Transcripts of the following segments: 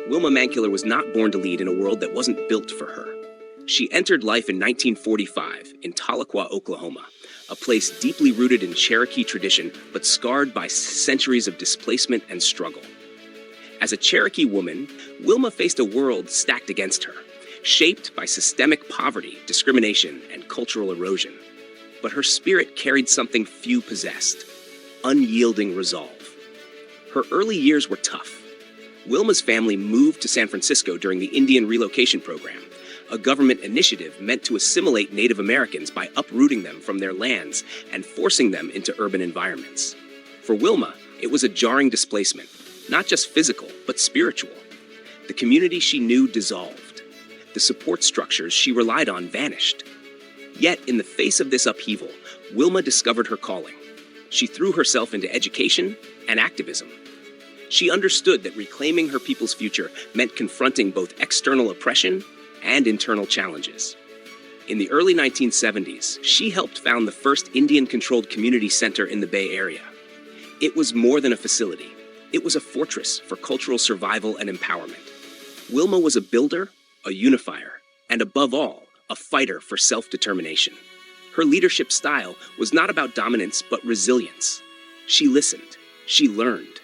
Wilma Mankiller was not born to lead in a world that wasn't built for her. She entered life in 1945 in Tahlequah, Oklahoma, a place deeply rooted in Cherokee tradition but scarred by centuries of displacement and struggle. As a Cherokee woman, Wilma faced a world stacked against her, shaped by systemic poverty, discrimination, and cultural erosion. But her spirit carried something few possessed: unyielding resolve. Her early years were tough. Wilma's family moved to San Francisco during the Indian Relocation Program, a government initiative meant to assimilate Native Americans by uprooting them from their lands and forcing them into urban environments. For Wilma, it was a jarring displacement, not just physical, but spiritual. The community she knew dissolved. The support structures she relied on vanished. Yet, in the face of this upheaval, Wilma discovered her calling. She threw herself into education and activism. She understood that reclaiming her people's future meant confronting both external oppression and internal challenges. In the early 1970s, she helped found the first Indian-controlled community center in the Bay Area. It was more than a facility. It was a fortress for cultural survival and empowerment. Wilma was a builder, a unifier, and above all, a fighter for self-determination. Her leadership style was not about dominance, but resilience. She listened. She learned.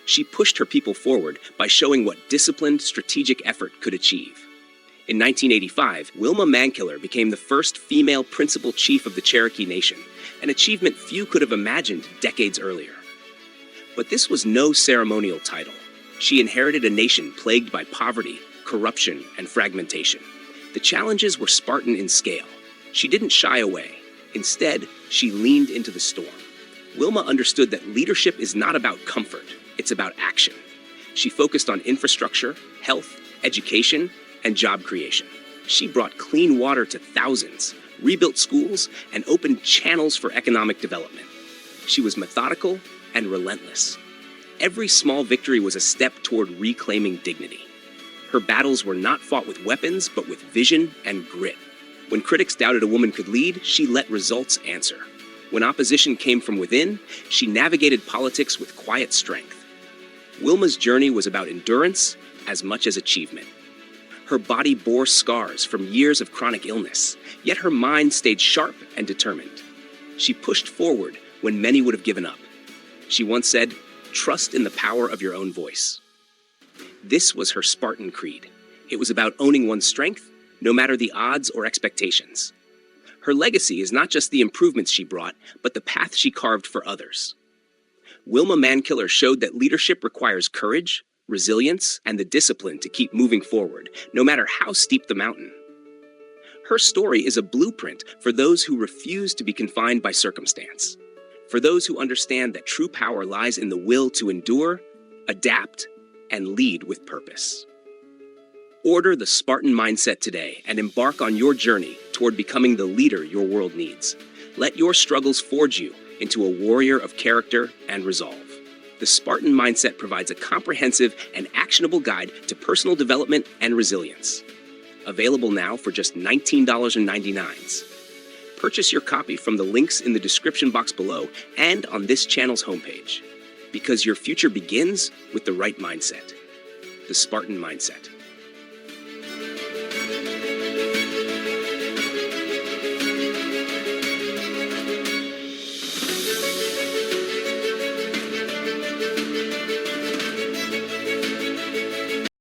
She pushed her people forward by showing what disciplined, strategic effort could achieve. In 1985, Wilma Mankiller became the first female principal chief of the Cherokee Nation, an achievement few could have imagined decades earlier. But this was no ceremonial title. She inherited a nation plagued by poverty, corruption, and fragmentation. The challenges were Spartan in scale. She didn't shy away. Instead, she leaned into the storm. Wilma understood that leadership is not about comfort, it's about action. She focused on infrastructure, health, education, and job creation. She brought clean water to thousands, rebuilt schools, and opened channels for economic development. She was methodical and relentless. Every small victory was a step toward reclaiming dignity. Her battles were not fought with weapons, but with vision and grit. When critics doubted a woman could lead, she let results answer. When opposition came from within, she navigated politics with quiet strength. Wilma's journey was about endurance as much as achievement. Her body bore scars from years of chronic illness, yet her mind stayed sharp and determined. She pushed forward when many would have given up. She once said, "Trust in the power of your own voice." This was her Spartan creed. It was about owning one's strength, no matter the odds or expectations. Her legacy is not just the improvements she brought, but the path she carved for others. Wilma Mankiller showed that leadership requires courage, resilience, and the discipline to keep moving forward, no matter how steep the mountain. Her story is a blueprint for those who refuse to be confined by circumstance, for those who understand that true power lies in the will to endure, adapt, and lead with purpose. Order the Spartan Mindset today and embark on your journey toward becoming the leader your world needs. Let your struggles forge you into a warrior of character and resolve. The Spartan Mindset provides a comprehensive and actionable guide to personal development and resilience. Available now for just $19.99. Purchase your copy from the links in the description box below and on this channel's homepage. Because your future begins with the right mindset. The Spartan Mindset.